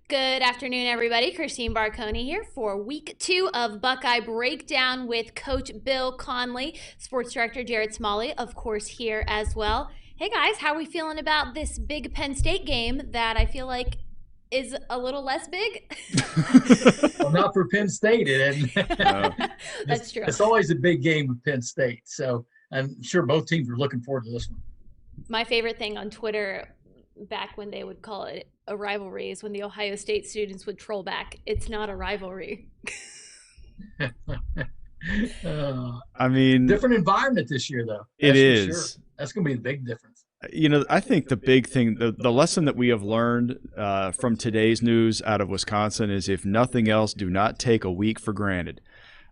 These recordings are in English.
Good afternoon, everybody. Christine Barconi here for week 2 of Buckeye Breakdown with Coach Bill Conley, Sports Director Jared Smalley, of course, here as well. Hey guys, how are we feeling about this big Penn State game that I feel like is a little less big? Well, not for Penn State. No. That's true. It's always a big game with Penn State. So I'm sure both teams are looking forward to this one. My favorite thing on Twitter back when they would call it a rivalry is when the Ohio State students would troll back, it's not a rivalry. I mean, different environment this year, though. It That's for is. Sure. That's going to be the big difference. I think the big thing, the lesson that we have learned from today's news out of Wisconsin is, if nothing else, do not take a week for granted.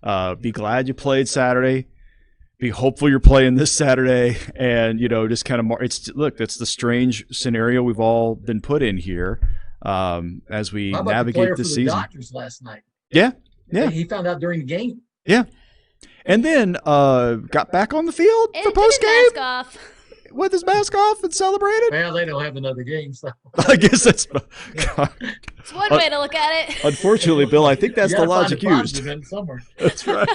Be glad you played Saturday. Be hopeful you're playing this Saturday, and just kind of that's the strange scenario we've all been put in here as we How about navigate the this player for the season. Dodgers last night? Yeah. He found out during the game. Yeah, and then got back on the field And for took post his game mask off. with his mask off and celebrated. Well, they don't have another game, so I guess that's. It's one way to look at it. Unfortunately, Bill, I think that's you the gotta find logic a positive used. in it somewhere. That's right.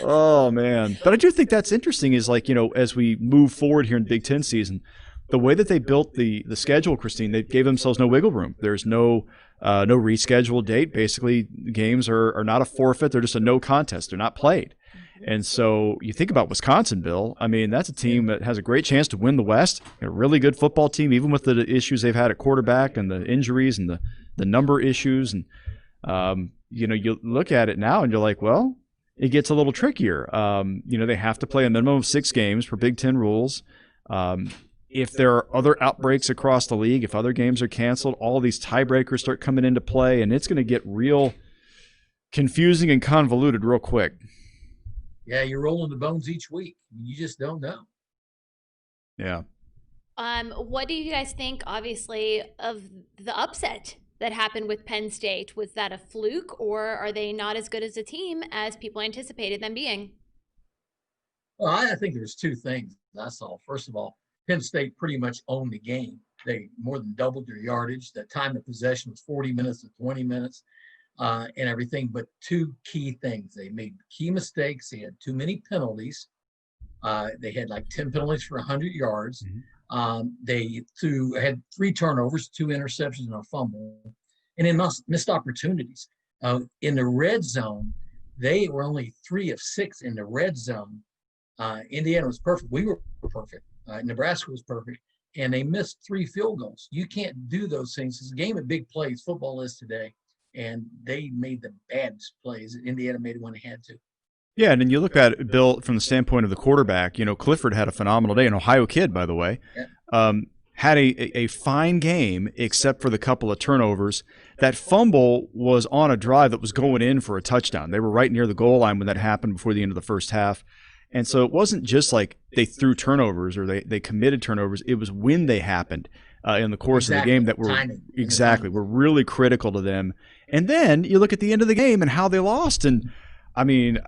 Oh man, but I do think that's interesting. Is as we move forward here in Big Ten season, the way that they built the schedule, Christine, they gave themselves no wiggle room. There's no rescheduled date. Basically, games are not a forfeit. They're just a no contest. They're not played. And so you think about Wisconsin, Bill. I mean, that's a team that has a great chance to win the West. A really good football team, even with the issues they've had at quarterback and the injuries and the number issues. And you look at it now and you're like, well, it gets a little trickier. They have to play a minimum of 6 games per Big Ten rules. If there are other outbreaks across the league, if other games are canceled, all these tiebreakers start coming into play, and it's going to get real confusing and convoluted real quick. Yeah, you're rolling the bones each week. You just don't know. Yeah. What do you guys think, obviously, of the upset that happened with Penn State? Was that a fluke, or are they not as good as a team as people anticipated them being? Well, I think there's 2 things. That's all. First of all, Penn State pretty much owned the game. They more than doubled their yardage. The time of possession was 40 minutes to 20 minutes and everything. But 2 key things. They made key mistakes. They had too many penalties. They had like 10 penalties for 100 yards. Mm-hmm. They had 3 turnovers, 2 interceptions, and a fumble. And they missed opportunities. In the red zone, they were only 3 of 6 in the red zone. Indiana was perfect. We were perfect. Nebraska was perfect. And they missed 3 field goals. You can't do those things. It's a game of big plays. Football is today. And they made the bad plays. Indiana made it when they had to. Yeah, and then you look at it, Bill, from the standpoint of the quarterback. Clifford had a phenomenal day. An Ohio kid, by the way. Yeah. Had a fine game, except for the couple of turnovers. That fumble was on a drive that was going in for a touchdown. They were right near the goal line when that happened before the end of the first half. And so it wasn't just like they threw turnovers or they committed turnovers. It was when they happened in the course of the game that were really critical to them. And then you look at the end of the game and how they lost. And I mean,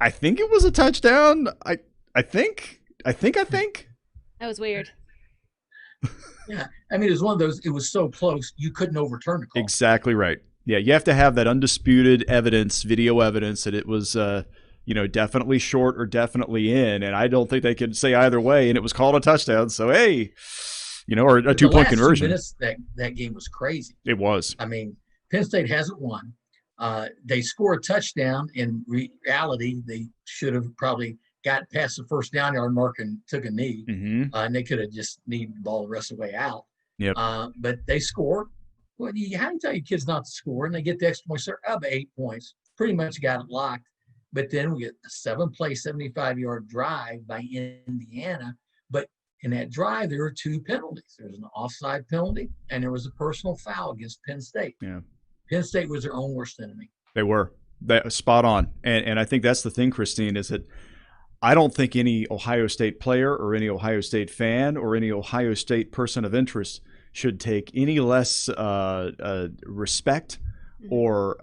I think it was a touchdown. I think. That was weird. Yeah, I mean, it was one of those. It was so close you couldn't overturn the call. Exactly right. Yeah, you have to have that undisputed evidence, video evidence that it was definitely short or definitely in, and I don't think they could say either way, and it was called a touchdown. So, hey, or a 2-point conversion. 2 minutes, that game was crazy. It was. I mean, Penn State hasn't won. They score a touchdown. In reality, they should have probably got past the first down yard mark and took a knee, and they could have just kneed the ball the rest of the way out. Yep. But they score. Well, how do you tell your kids not to score? And they get the extra points. They're up 8 points. Pretty much got it locked. But then we get a 7-play, 75-yard drive by Indiana. But in that drive, there were 2 penalties. There was an offside penalty, and there was a personal foul against Penn State. Yeah. Penn State was their own worst enemy. They were. Spot on. And I think that's the thing, Christine, is that I don't think any Ohio State player or any Ohio State fan or any Ohio State person of interest should take any less respect or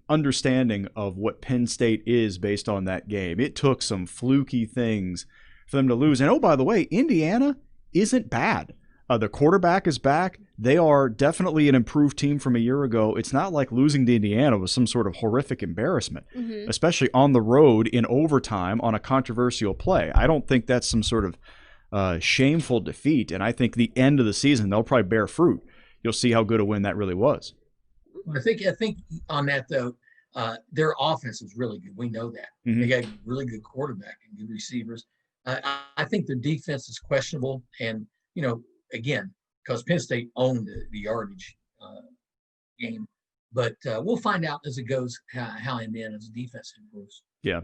understanding of what Penn State is based on that game. It took some fluky things for them to lose. And, oh, by the way, Indiana isn't bad. The quarterback is back. They are definitely an improved team from a year ago. It's not like losing to Indiana was some sort of horrific embarrassment, especially on the road in overtime on a controversial play. I don't think that's some sort of shameful defeat, and I think the end of the season they'll probably bear fruit. You'll see how good a win that really was. I think on that though, their offense is really good. We know that they got really good quarterback and good receivers. I think their defense is questionable, and again, because Penn State owned the yardage game, but we'll find out as it goes how Indiana's defense improves. Yeah.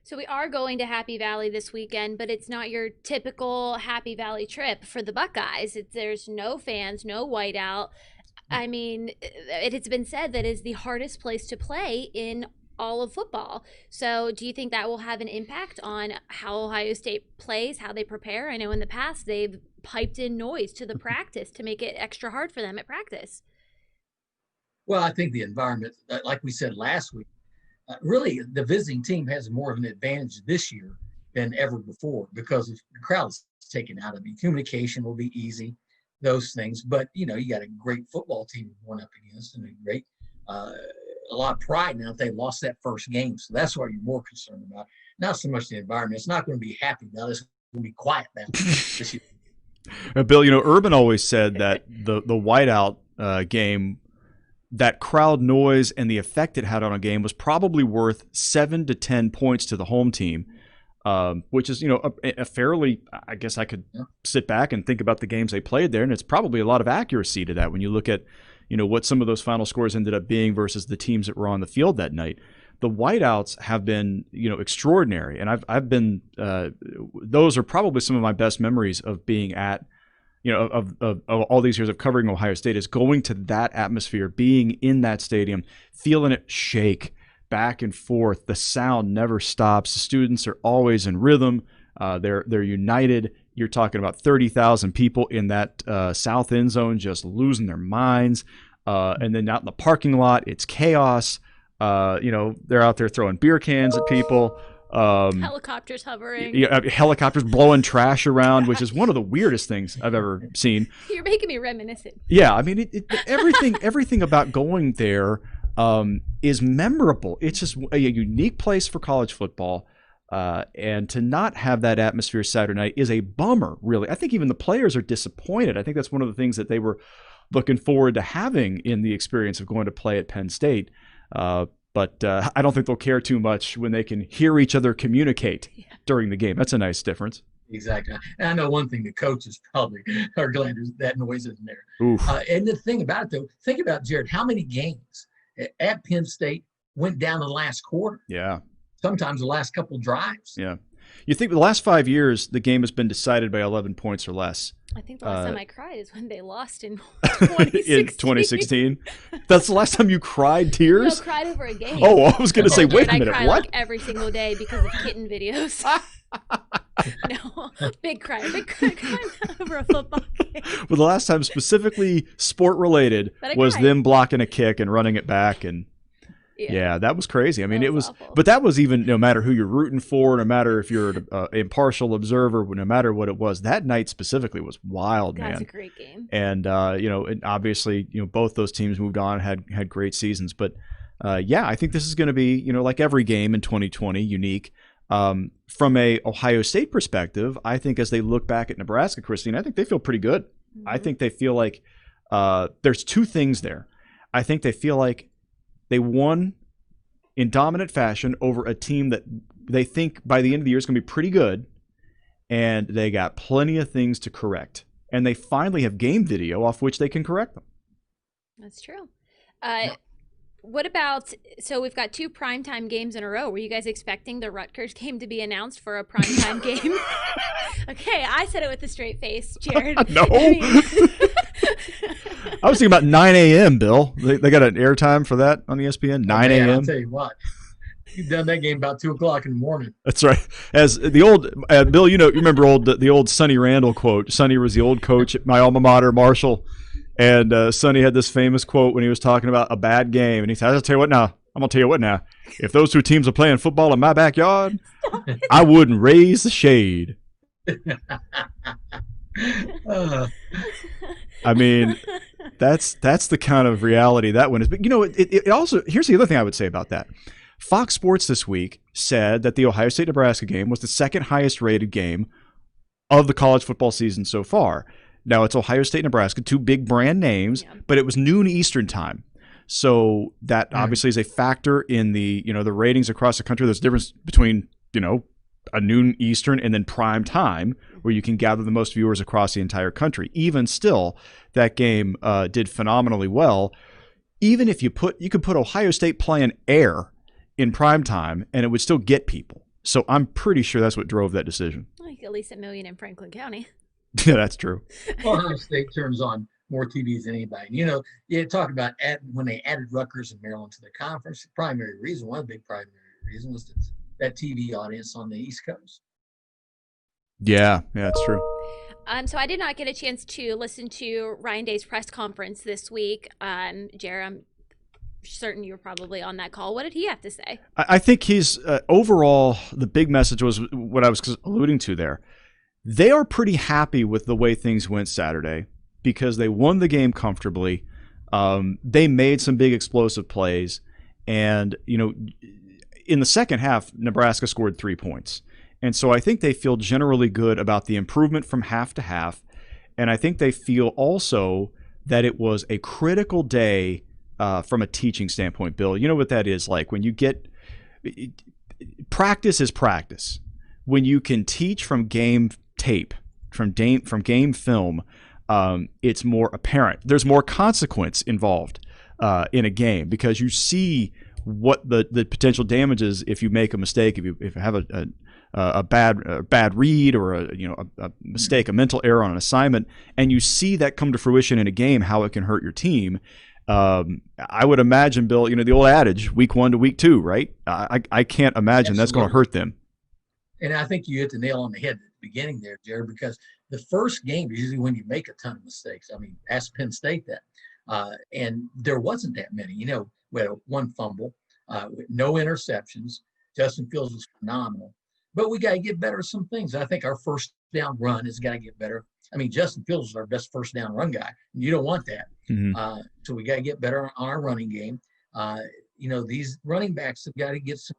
So we are going to Happy Valley this weekend, but it's not your typical Happy Valley trip for the Buckeyes. There's no fans, no whiteout. I mean, it has been said that it's the hardest place to play in all of football. So do you think that will have an impact on how Ohio State plays, how they prepare? I know in the past they've piped in noise to the practice to make it extra hard for them at practice. Well, I think the environment, like we said last week, really the visiting team has more of an advantage this year than ever before because the crowd's taken out of it. Communication will be easy, those things. But, you got a great football team going up against and a lot of pride now that they lost that first game. So that's what you're more concerned about. Not so much the environment. It's not going to be happy about it. It's going to be quiet about it. Bill, Urban always said that the whiteout game, that crowd noise and the effect it had on a game was probably worth 7 to 10 points to the home team, which is, a fairly, I guess I could sit back and think about the games they played there, and it's probably a lot of accuracy to that when you look at, what some of those final scores ended up being versus the teams that were on the field that night. The whiteouts have been, extraordinary, and I've been those are probably some of my best memories of being at, of all these years of covering Ohio State, is going to that atmosphere, being in that stadium, feeling it shake back and forth. The sound never stops. The students are always in rhythm. They're united. You're talking about 30,000 people in that south end zone just losing their minds. And then out in the parking lot, it's chaos. They're out there throwing beer cans at people. Helicopters hovering. Helicopters blowing trash around, which is one of the weirdest things I've ever seen. You're making me reminiscent. Yeah, I mean, everything about going there is memorable. It's just a unique place for college football. And to not have that atmosphere Saturday night is a bummer, really. I think even the players are disappointed. I think that's one of the things that they were looking forward to having in the experience of going to play at Penn State. But I don't think they'll care too much when they can hear each other communicate during the game. That's a nice difference. Exactly. And I know one thing, the coaches probably are glad that noise isn't there. And the thing about it, though, think about, Jared, how many games at Penn State went down the last quarter? Yeah. Sometimes the last couple drives. Yeah. You think the last 5 years, the game has been decided by 11 points or less. I think the last time I cried is when they lost in 2016. In 2016? That's the last time you cried tears? No, cried over a game. Oh, I was going to say, wait a minute, I cry what? like every single day because of kitten videos. No, big cry over a football game. Well, the last time specifically sport-related was them blocking a kick and running it back, and yeah, that was crazy. I mean, it was, awful. But that was even no matter who you're rooting for, no matter if you're an impartial observer, no matter what it was. That night specifically was wild, man. That's a great game. And and obviously, both those teams moved on, had great seasons. But yeah, I think this is going to be, like every game in 2020, unique. From a Ohio State perspective, I think as they look back at Nebraska, Christine, I think they feel pretty good. Mm-hmm. I think they feel like there's two things there. I think they feel like they won in dominant fashion over a team that they think by the end of the year is going to be pretty good, and they got plenty of things to correct. And they finally have game video off which they can correct them. That's true. What about, so we've got 2 primetime games in a row. Were you guys expecting the Rutgers game to be announced for a primetime game? Okay, I said it with a straight face, Jared. No. I was thinking about 9 a.m., Bill. They got an airtime for that on ESPN, 9 a.m. I'll tell you what. You've done that game about 2 o'clock in the morning. That's right. As the old, Bill, you remember the old Sonny Randall quote. Sonny was the old coach at my alma mater, Marshall. And Sonny had this famous quote when he was talking about a bad game. And he said, I'm going to tell you what now. If those 2 teams are playing football in my backyard, I wouldn't raise the shade. Uh, I mean, that's the kind of reality that one is. But it also, here's the other thing I would say about that. Fox Sports this week said that the Ohio State Nebraska game was the second highest rated game of the college football season so far. Now it's Ohio State, Nebraska, two big brand names, but it was noon Eastern time. So that obviously is a factor in the ratings across the country. There's a difference between, a noon Eastern and then prime time, where you can gather the most viewers across the entire country. Even still, that game did phenomenally well. Even if you could put Ohio State playing air in prime time and it would still get people. So I'm pretty sure that's what drove that decision. Like at least 1 million in Franklin County. Yeah, that's true. Ohio State turns on more TVs than anybody. You talk about when they added Rutgers and Maryland to the conference, the primary reason, one big primary reason was that TV audience on the East Coast. Yeah, that's true. So I did not get a chance to listen to Ryan Day's press conference this week. Jared, I'm certain you were probably on that call. What did he have to say? I think he's overall, the big message was what I was alluding to there. They are pretty happy with the way things went Saturday because they won the game comfortably. They made some big explosive plays. And, in the second half, Nebraska scored 3 points. And so I think they feel generally good about the improvement from half to half. And I think they feel also that it was a critical day from a teaching standpoint, Bill. You know what that is like when you get practice is practice. When you can teach from game tape, from game film, it's more apparent. There's more consequence involved in a game because you see what the potential damage is if you make a mistake, if you have a bad read or a mistake, a mental error on an assignment, and you see that come to fruition in a game, how it can hurt your team. I would imagine, Bill, the old adage, week 1 to week 2, right? I can't imagine Absolutely. That's going to hurt them. And I think you hit the nail on the head at the beginning there, Jared, because the first game is usually when you make a ton of mistakes. I mean, ask Penn State that. And there wasn't that many. We had one fumble, with no interceptions. Justin Fields was phenomenal. But we got to get better at some things. I think our first down run has got to get better. I mean, Justin Fields is our best first down run guy. You don't want that. Mm-hmm. So we got to get better on our running game. These running backs have got to get some.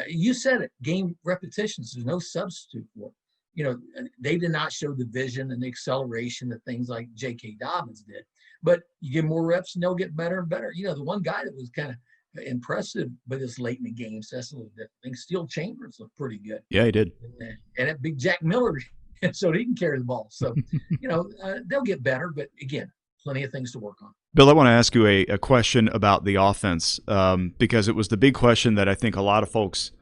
You said it, game repetitions. There's no substitute for it. They did not show the vision and the acceleration of things like J.K. Dobbins did. But you give more reps and they'll get better and better. The one guy that was kind of impressive, but it's late in the game, so that's a little different thing. Steele Chambers looked pretty good. Yeah, he did. And that big Jack Miller, so he can carry the ball. So, they'll get better, but again, plenty of things to work on. Bill, I want to ask you a question about the offense because it was the big question that I think a lot of folks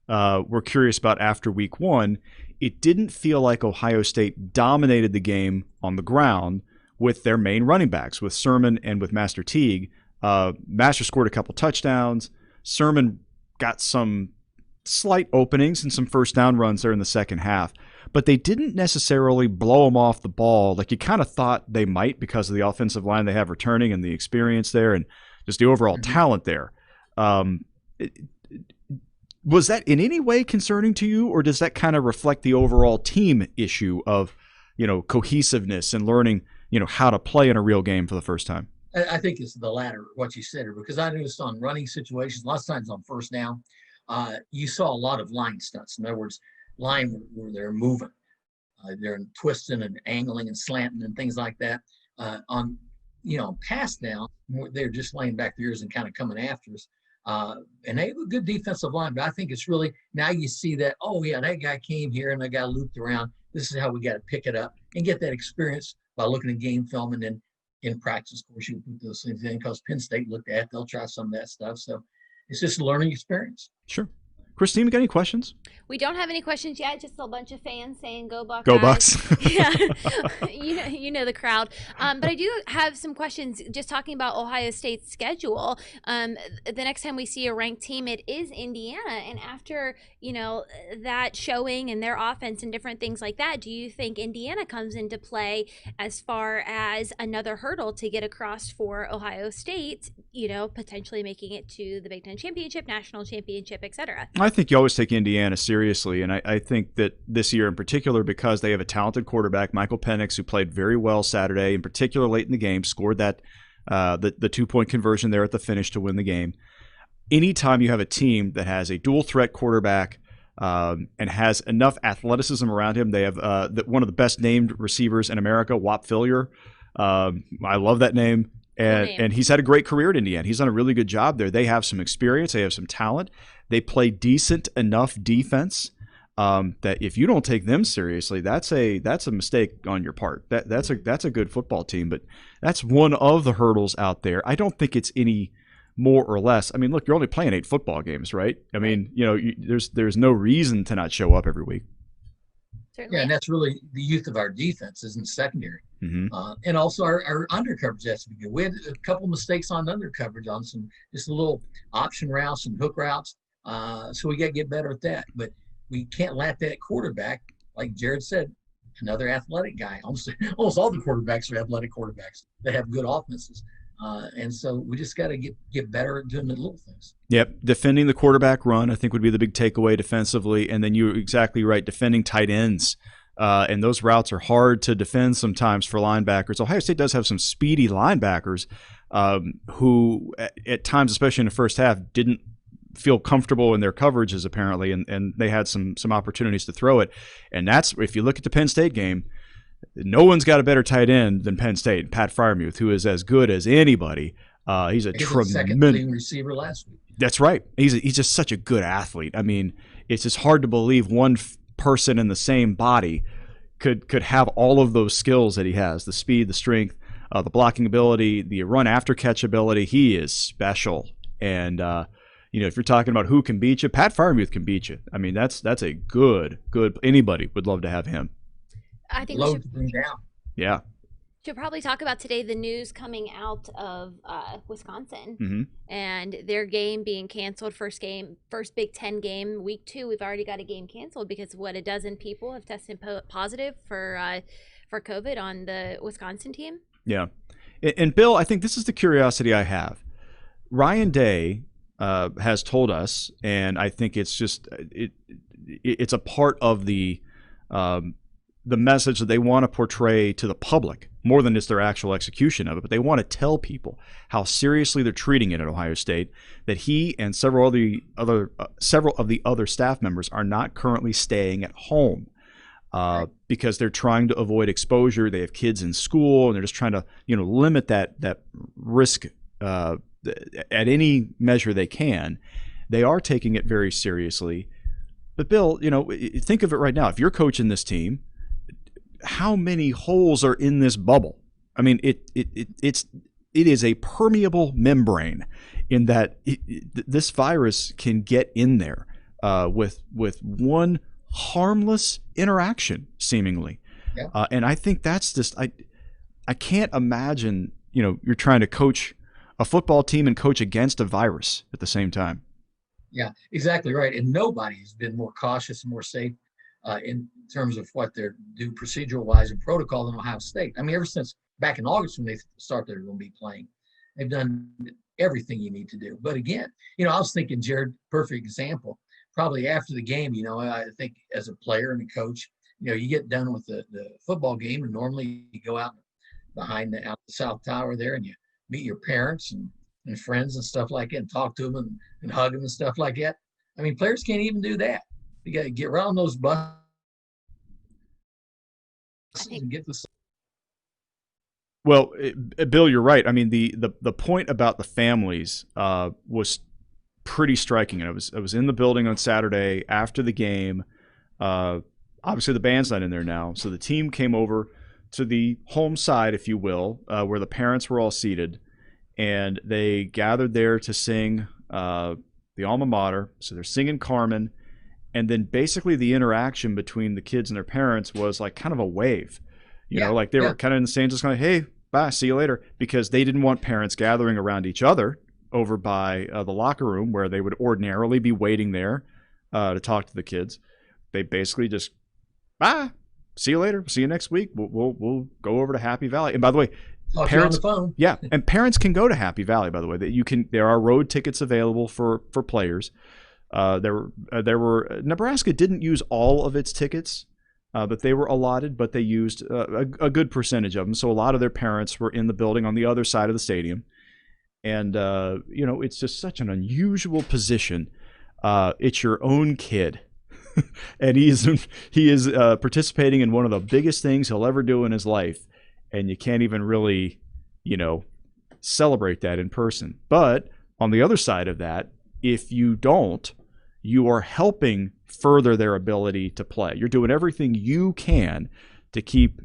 were curious about after week 1. It didn't feel like Ohio State dominated the game on the ground with their main running backs, with Sermon and with Master Teague. Master scored a couple touchdowns. Sermon got some slight openings and some first down runs there in the second half. But they didn't necessarily blow them off the ball like you kind of thought they might because of the offensive line they have returning and the experience there and just the overall talent there. Was that in any way concerning to you, or does that kind of reflect the overall team issue of, cohesiveness and learning, how to play in a real game for the first time? I think it's the latter, what you said, because I noticed on running situations, lots of times on first down, you saw a lot of line stunts. In other words, line where they're moving, they're twisting and angling and slanting and things like that. On pass down, they're just laying back their ears and kind of coming after us. And they have a good defensive line, but I think it's really now you see that, oh yeah, that guy came here and that guy looped around. This is how we got to pick it up and get that experience by looking at game film, and then in practice, of course, you put those things in because Penn State looked at it. They'll try some of that stuff. So it's just a learning experience. Sure. Christine, got any questions? We don't have any questions yet. Just a bunch of fans saying "Go Buckeyes." Go Bucks. Yeah, you know the crowd. But I do have some questions. Just talking about Ohio State's schedule. The next time we see a ranked team, it is Indiana. And after that showing and their offense and different things like that, do you think Indiana comes into play as far as another hurdle to get across for Ohio State potentially making it to the Big Ten championship, national championship, etc. I think you always take Indiana seriously, and I think that this year in particular, because they have a talented quarterback, Michael Penix, who played very well Saturday, in particular late in the game, scored that the 2-point conversion there at the finish to win the game. Anytime you have a team that has a dual threat quarterback and has enough athleticism around him, they have one of the best named receivers in America, Whop Philyor. I love that name. And he's had a great career at Indiana. He's done a really good job there. They have some experience. They have some talent. They play decent enough defense that if you don't take them seriously, that's a mistake on your part. That's a good football team, but that's one of the hurdles out there. I don't think it's any more or less. I mean, look, you're only playing 8 football games, right? I mean, there's no reason to not show up every week. Certainly. Yeah, and that's really the youth of our defense is in secondary. Mm-hmm. And also our undercoverage has to be good. We had a couple mistakes on undercoverage on some just a little option routes and hook routes. So we got to get better at that. But we can't let that quarterback, like Jared said, another athletic guy. Almost all the quarterbacks are athletic quarterbacks. They have good offenses. And so we just got to get better at doing the little things. Yep. Defending the quarterback run, I think, would be the big takeaway defensively. And then you're exactly right, defending tight ends. And those routes are hard to defend sometimes for linebackers. Ohio State does have some speedy linebackers who at times, especially in the first half, didn't feel comfortable in their coverages apparently, and they had some opportunities to throw it. And that's, if you look at the Penn State game, no one's got a better tight end than Penn State, Pat Freiermuth, who is as good as anybody. He's a tremendous second leading receiver last week. That's right. He's just such a good athlete. I mean, it's just hard to believe one person in the same body could have all of those skills that he has: the speed, the strength, the blocking ability, the run after catch ability. He is special. And if you're talking about who can beat you, Pat Freiermuth can beat you. I mean, that's a good. Anybody would love to have him. I think Load to bring down. Yeah. Should probably talk about today the news coming out of Wisconsin Mm-hmm. and their game being canceled. First Big Ten game, week 2. We've already got a game canceled because a dozen people have tested positive for COVID on the Wisconsin team. Yeah, and Bill, I think this is the curiosity I have. Ryan Day has told us, and I think it's just it's a part of the message that they want to portray to the public more than just their actual execution of it, but they want to tell people how seriously they're treating it at Ohio State, that he and several of the other staff members are not currently staying at home because they're trying to avoid exposure. They have kids in school, and they're just trying to limit that risk at any measure they can. They are taking it very seriously. But Bill, think of it right now. If you're coaching this team, how many holes are in this bubble? I mean, it is a permeable membrane in that this virus can get in there with one harmless interaction, seemingly. Yeah. And I think that's just I can't imagine you're trying to coach a football team and coach against a virus at the same time. Yeah, exactly right. And nobody's been more cautious and more safe in terms of what they're do procedural-wise and protocol than Ohio State. I mean, ever since back in August when they they're going to be playing, they've done everything you need to do. But again, I was thinking, Jared, perfect example, probably after the game, I think as a player and a coach, you get done with the football game, and normally you go out behind out the South Tower there and you meet your parents and friends and stuff like that and talk to them and hug them and stuff like that. I mean, players can't even do that. You got to get around those buses and get the. Well, Bill, you're right. I mean, the point about the families was pretty striking. And I was in the building on Saturday after the game. Obviously, the band's not in there now, so the team came over to the home side, if you will, where the parents were all seated, and they gathered there to sing the alma mater. So they're singing Carmen. And then basically the interaction between the kids and their parents was like kind of a wave, like they were kind of insane, just kind of, hey, bye, see you later, because they didn't want parents gathering around each other over by the locker room where they would ordinarily be waiting there to talk to the kids. They basically just, bye, see you later, see you next week. We'll go over to Happy Valley. And by the way, Talk to you on parents, the phone. yeah, and parents can go to Happy Valley, by the way. That you can. There are road tickets available for players. Nebraska didn't use all of its tickets, but they were allotted. But they used a good percentage of them. So a lot of their parents were in the building on the other side of the stadium, and it's just such an unusual position. It's your own kid. And he is participating in one of the biggest things he'll ever do in his life, and you can't even really, celebrate that in person. But on the other side of that, if you don't, you are helping further their ability to play. You're doing everything you can to keep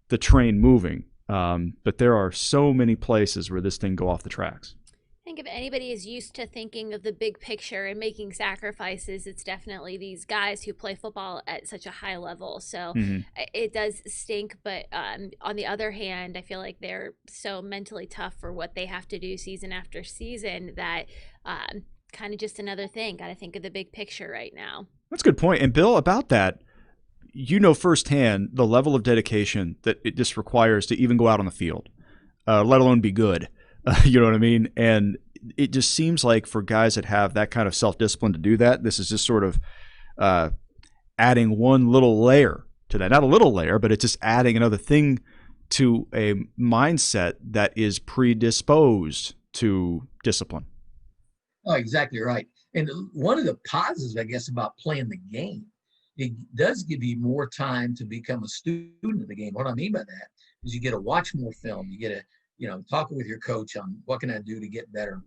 the train moving. But there are so many places where this thing go off the tracks. I think if anybody is used to thinking of the big picture and making sacrifices, it's definitely these guys who play football at such a high level. So it does stink. But on the other hand, I feel like they're so mentally tough for what they have to do season after season that kind of just another thing. Got to think of the big picture right now. That's a good point. And Bill, about that, firsthand the level of dedication that it just requires to even go out on the field, let alone be good. You know what I mean? And it just seems like for guys that have that kind of self-discipline to do that, this is just sort of adding one little layer to that. Not a little layer, but it's just adding another thing to a mindset that is predisposed to discipline. Oh, exactly right. And one of the positives, I guess, about playing the game, it does give you more time to become a student of the game. What I mean by that is you get to watch more film. You get to talking with your coach on what can I do to get better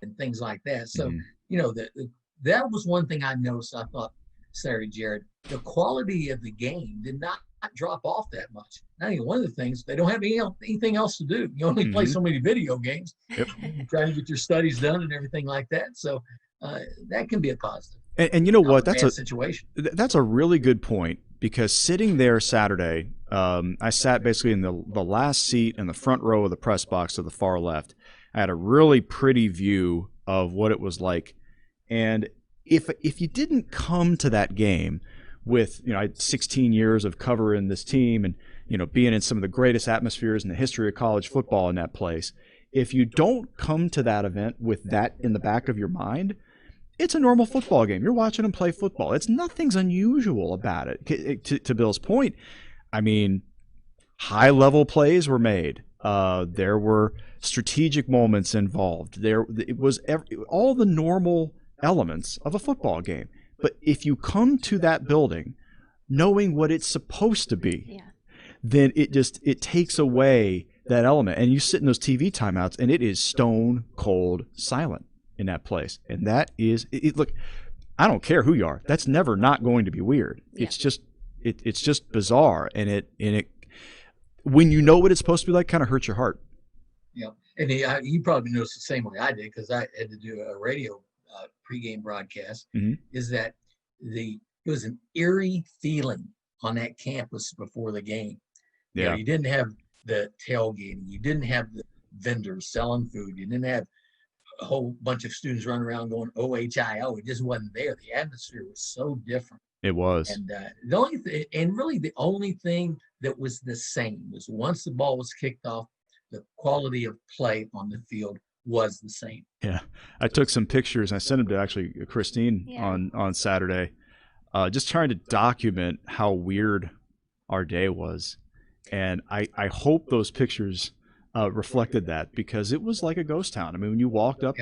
and things like that. So, that was one thing I noticed. I thought, sorry, Jared, the quality of the game did not drop off that much. Now, one of the things, they don't have anything else to do. You only play so many video games, trying to get your studies done and everything like that. So that can be a positive. And you know what? That's a situation. That's a really good point, because sitting there Saturday, I sat basically in the last seat in the front row of the press box to the far left. I had a really pretty view of what it was like. And if you didn't come to that game with, I had 16 years of covering this team and, being in some of the greatest atmospheres in the history of college football in that place, if you don't come to that event with that in the back of your mind, it's a normal football game. You're watching them play football. Nothing's unusual about it. To Bill's point, I mean, high-level plays were made. There were strategic moments involved. It was all the normal elements of a football game. But if you come to that building knowing what it's supposed to be, then it takes away that element. And you sit in those TV timeouts, and it is stone cold silent in that place. And that is look, I don't care who you are. That's never not going to be weird. Yeah. It's just bizarre, and it when you know what it's supposed to be like, kind of hurts your heart. Yeah, and you probably noticed the same way I did, because I had to do a radio pregame broadcast. Is that it was an eerie feeling on that campus before the game. Yeah, you didn't have the tailgating, you didn't have the vendors selling food, you didn't have a whole bunch of students running around going OHIO. It just wasn't there. The atmosphere was so different. It was. And the only thing that was the same was once the ball was kicked off, the quality of play on the field was the same. Yeah. I took some pictures. I sent them to actually Christine on Saturday, just trying to document how weird our day was. And I hope those pictures reflected that, because it was like a ghost town. I mean, when you walked up,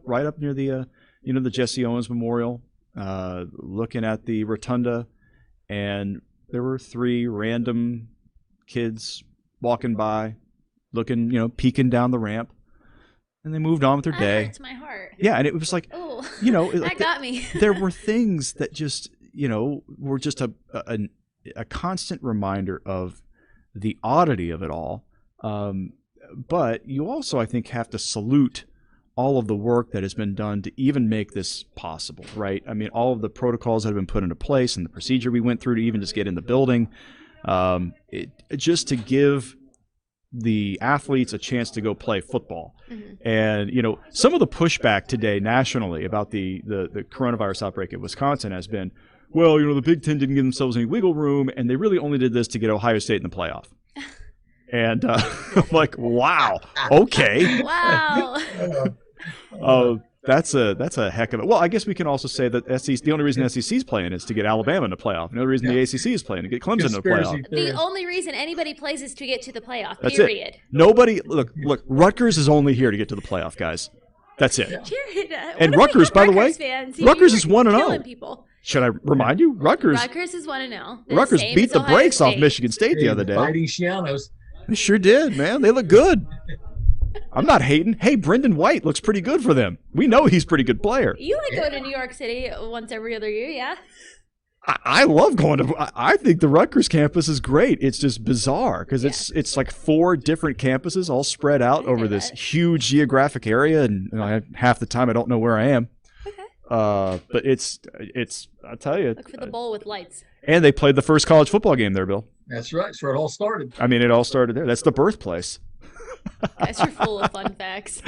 right up near the, the Jesse Owens Memorial, looking at the rotunda, and there were 3 random kids walking by, looking, peeking down the ramp, and they moved on with their day. That hurts my heart. Yeah, and it was like, oh, that got me. There were things that just, were just a constant reminder of the oddity of it all. But you also, I think, have to salute all of the work that has been done to even make this possible, right? I mean, all of the protocols that have been put into place and the procedure we went through to even just get in the building, just to give the athletes a chance to go play football. And, some of the pushback today nationally about the coronavirus outbreak at Wisconsin has been, well, the Big Ten didn't give themselves any wiggle room, and they really only did this to get Ohio State in the playoff. And I'm like, wow, okay. Wow. That's a heck of it. Well, I guess we can also say that the only reason SEC is playing is to get Alabama in the playoff. The only reason the ACC is playing to get Clemson in the playoff. The only reason anybody plays is to get to the playoff. That's period. It. Nobody look. Rutgers is only here to get to the playoff, guys. That's it. Jared, and Rutgers, by the way, Rutgers is 1-0. Should I remind you? Rutgers is 1-0. Rutgers beat the brakes off Michigan State the other day. Fighting Shianos. They sure did, man. They look good. I'm not hating. Hey, Brendan White looks pretty good for them. We know he's a pretty good player. You go to New York City once every other year, yeah? I love going to. I think the Rutgers campus is great. It's just bizarre because it's like 4 different campuses all spread out over this huge geographic area, and half the time I don't know where I am. Okay. But it's. I tell you. Look for the bowl with lights. And they played the first college football game there, Bill. That's right. That's where it all started. I mean, it all started there. That's the birthplace. Guys, you're full of fun facts.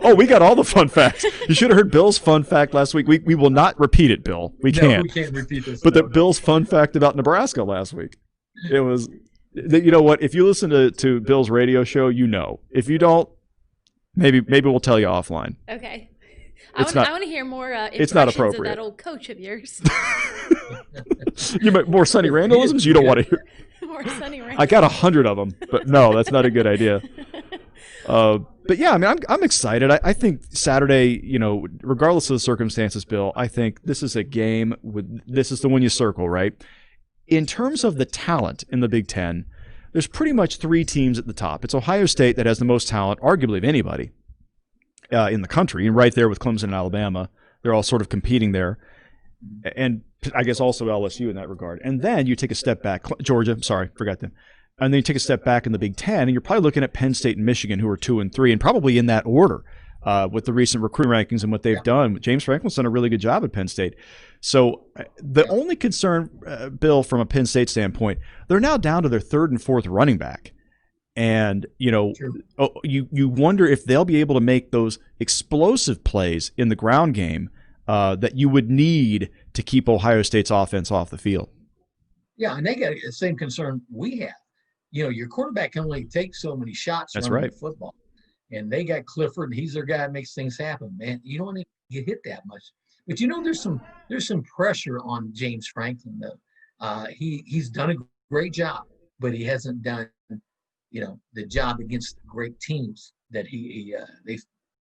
Oh, we got all the fun facts. You should have heard Bill's fun fact last week. We will not repeat it, Bill. We can't. We can't repeat this. But Bill's fun fact about Nebraska last week. It was, you know what? If you listen to Bill's radio show, you know. If you don't, maybe we'll tell you offline. Okay. I want to hear more it's not appropriate. Of that old coach of yours. You meant more Sonny Randallisms? You don't want to hear. More Sonny Randall. I got 100 of them, but no, that's not a good idea. But yeah, I mean, I'm excited. I think Saturday, regardless of the circumstances, Bill, I think this is a game this is the one you circle, right? In terms of the talent in the Big Ten, there's pretty much 3 teams at the top. It's Ohio State that has the most talent, arguably of anybody in the country, and right there with Clemson and Alabama. They're all sort of competing there. And I guess also LSU in that regard. And then you take a step back. Georgia, sorry, forgot them. And then you take a step back in the Big Ten, and you're probably looking at Penn State and Michigan, who are 2 and 3, and probably in that order with the recent recruiting rankings and what they've done. James Franklin's done a really good job at Penn State. So the only concern, Bill, from a Penn State standpoint, they're now down to their 3rd and 4th running back. And, you wonder if they'll be able to make those explosive plays in the ground game that you would need to keep Ohio State's offense off the field. Yeah, and they got the same concern we have. Your quarterback can only take so many shots running football. And they got Clifford, and he's their guy that makes things happen, man. You don't need to get hit that much. But there's some pressure on James Franklin, though. He's done a great job, but he hasn't done, the job against great teams that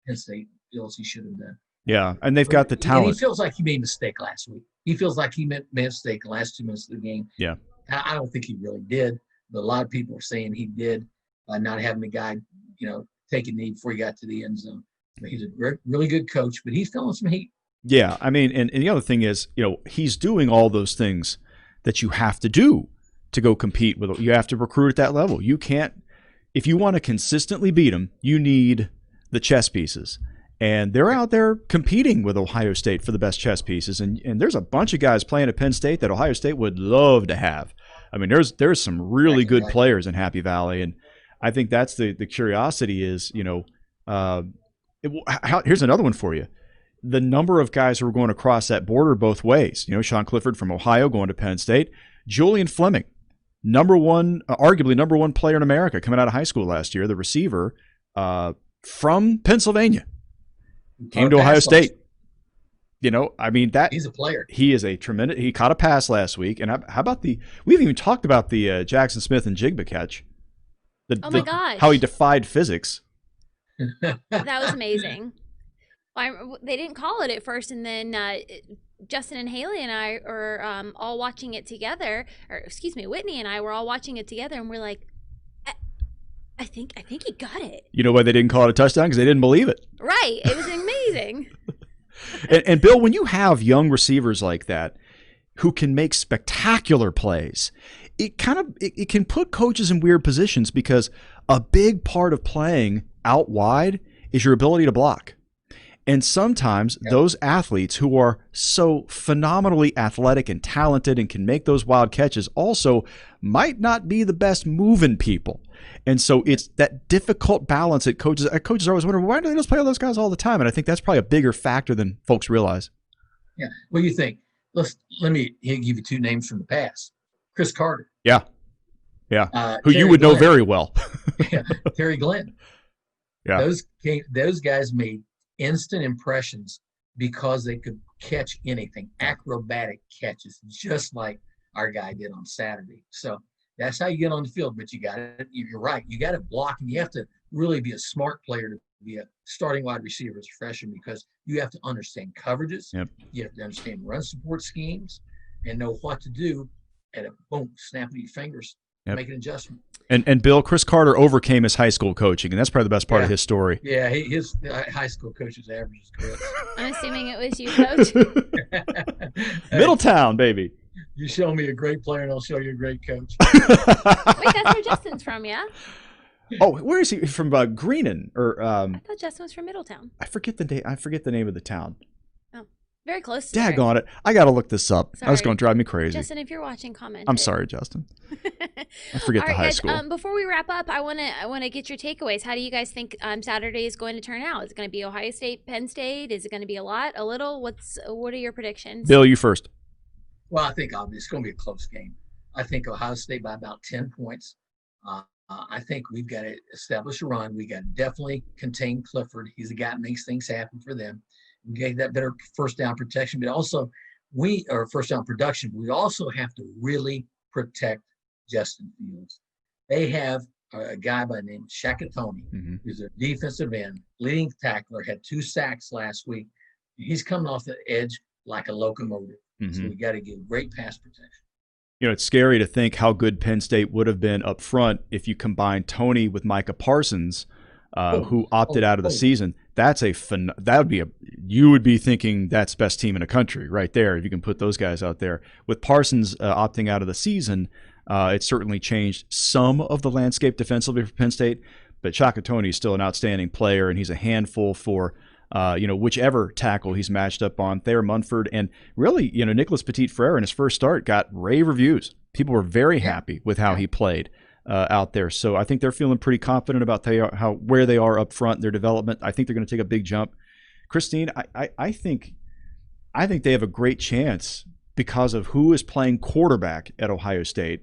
Penn State feels he should have done. Yeah, and they've got the talent. And he feels like he made a mistake last week. He feels like he made a mistake the last 2 minutes of the game. Yeah. I don't think he really did, but a lot of people are saying he did by not having the guy, take a knee before he got to the end zone. But he's a really good coach, but he's feeling some heat. Yeah, I mean, and the other thing is, he's doing all those things that you have to do to go compete with. You have to recruit at that level. You can't, if you want to consistently beat them, you need the chess pieces. And they're out there competing with Ohio State for the best chess pieces. And there's a bunch of guys playing at Penn State that Ohio State would love to have. I mean, there's some really good players in Happy Valley. And I think that's the curiosity is, here's another one for you. The number of guys who are going to cross that border both ways. Sean Clifford from Ohio going to Penn State. Julian Fleming, arguably number one player in America coming out of high school last year, the receiver from Pennsylvania. Came to Ohio State. I mean, he's a player. He is a tremendous. He caught a pass last week. And how about we haven't even talked about the Jackson Smith and Jigba catch. My gosh. How he defied physics. That was amazing. They didn't call it at first, and then Justin and Haley and I are all watching it together. Whitney and I were all watching it together, and we're like, I think he got it. You know why they didn't call it a touchdown? Because they didn't believe it. Right. It was amazing. and Bill, when you have young receivers like that who can make spectacular plays, it can put coaches in weird positions because a big part of playing out wide is your ability to block. And sometimes those athletes who are so phenomenally athletic and talented and can make those wild catches also might not be the best moving people. And so it's that difficult balance that coaches are always wondering, why do they just play all those guys all the time? And I think that's probably a bigger factor than folks realize. Yeah. What do you think? Let me give you 2 names from the past. Chris Carter. Yeah. Yeah, who you would know very well. Yeah, Terry Glenn. Yeah. Those guys made instant impressions because they could catch anything, acrobatic catches, just like our guy did on Saturday. So that's how you get on the field. But you're right. You got to block, and you have to really be a smart player to be a starting wide receiver as a freshman, because you have to understand coverages. Yep. You have to understand run support schemes and know what to do at a boom, snap of your fingers, make an adjustment. And Bill, Chris Carter overcame his high school coaching, and that's probably the best part of his story. Yeah, his high school coach's average is good. I'm assuming it was you, Coach. Middletown, baby. You show me a great player, and I'll show you a great coach. Wait, that's where Justin's from, yeah? Oh, where is he from? Greenon, or I thought Justin was from Middletown. I forget the name of the town. Oh, very close. To Daggone it! I got to look this up. Sorry. That's going to drive me crazy. Justin, if you're watching, comment. I'm sorry, Justin. I forget the high guys, school. Before we wrap up, I want to get your takeaways. How do you guys think Saturday is going to turn out? Is it going to be Ohio State, Penn State? Is it going to be a lot, a little? What are your predictions? Bill, you first. Well, I think obviously it's going to be a close game. I think Ohio State by about 10 points. I think we've got to establish a run. We got to definitely contain Clifford. He's the guy that makes things happen for them. We get that better first down protection, but also first down production. But we also have to really protect Justin Fields. They have a guy by the name of Shakatoni, who's a defensive end, leading tackler, had 2 sacks last week. He's coming off the edge like a locomotive. So we got to give great pass protection. You know, it's scary to think how good Penn State would have been up front if you combine Tony with Micah Parsons, who opted out of the season. You would be thinking that's best team in the country right there if you can put those guys out there. With Parsons opting out of the season, it certainly changed some of the landscape defensively for Penn State. But Shaka Toney is still an outstanding player, and he's a handful for whichever tackle he's matched up on. Thayer Munford, and really, Nicholas Petit-Frere in his first start got rave reviews. People were very happy with how he played out there. So I think they're feeling pretty confident about where they are up front, their development. I think they're going to take a big jump. Christine, I think they have a great chance because of who is playing quarterback at Ohio State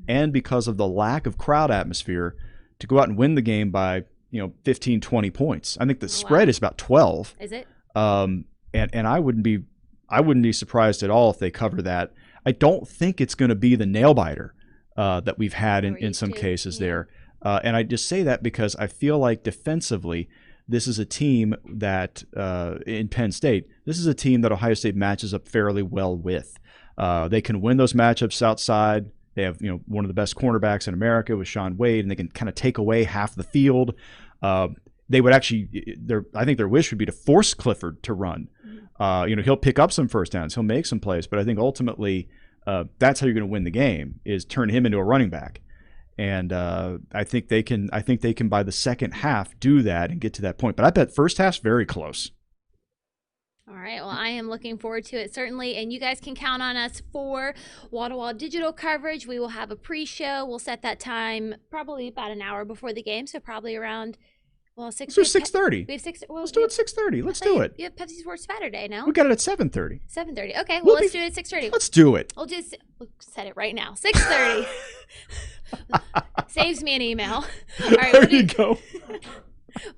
and because of the lack of crowd atmosphere to go out and win the game by 15, 20 points. I think the spread is about 12. Is it? And I wouldn't be surprised at all if they cover that. I don't think it's going to be the nail biter that we've had in some cases there. And I just say that because I feel like defensively, this is a team that in Penn State, this is a team that Ohio State matches up fairly well with. They can win those matchups outside. They have, one of the best cornerbacks in America with Sean Wade, and they can kind of take away half the field. They would actually, I think their wish would be to force Clifford to run. He'll pick up some first downs, he'll make some plays, but I think ultimately that's how you're going to win the game, is turn him into a running back. And I think they can by the second half do that and get to that point. But I bet first half's very close. All right. Well, I am looking forward to it, certainly. And you guys can count on us for wall-to-wall digital coverage. We will have a pre-show. We'll set that time probably about an hour before the game, so probably around, 6. Let's do 6:30. We have 6. Well, let's do it 6:30. Let's do it. You have Pepsi Sports Saturday, no? We got it at 7:30. 7:30. Okay. Well, let's do it at 6:30. Let's do it. We'll set it right now. 6:30. Saves me an email. All right. There you go.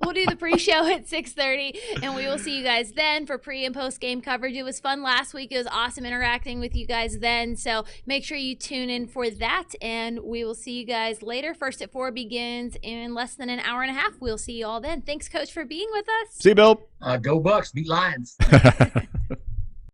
We'll do the pre-show at 6:30, and we will see you guys then for pre- and post-game coverage. It was fun last week. It was awesome interacting with you guys then, so make sure you tune in for that, and we will see you guys later. First at 4 begins in less than an hour and a half. We'll see you all then. Thanks, Coach, for being with us. See you, Bill. Go Bucks. Beat Lions.